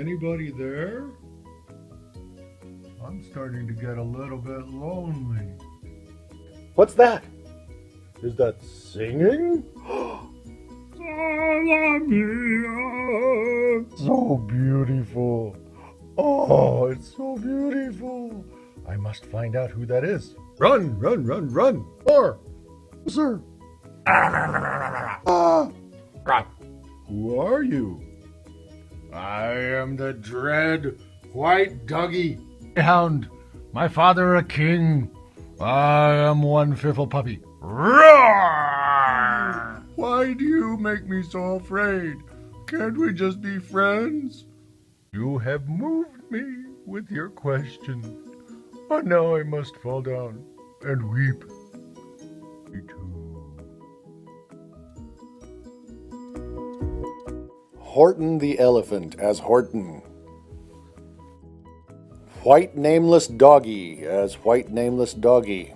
anybody there? I'm starting to get a little bit lonely. What's that? Is that singing? So beautiful. Oh, it's so beautiful. I must find out who that is. Run, run, run, run. Or, sir. Ah. Who are you? I am the dread white doggie hound. My father a king. I am one fearful puppy. Roar! Why do you make me so afraid? Can't we just be friends? You have moved me with your question, but now I must fall down and weep. Me too. Horton the elephant as Horton. White nameless doggie as white nameless doggie.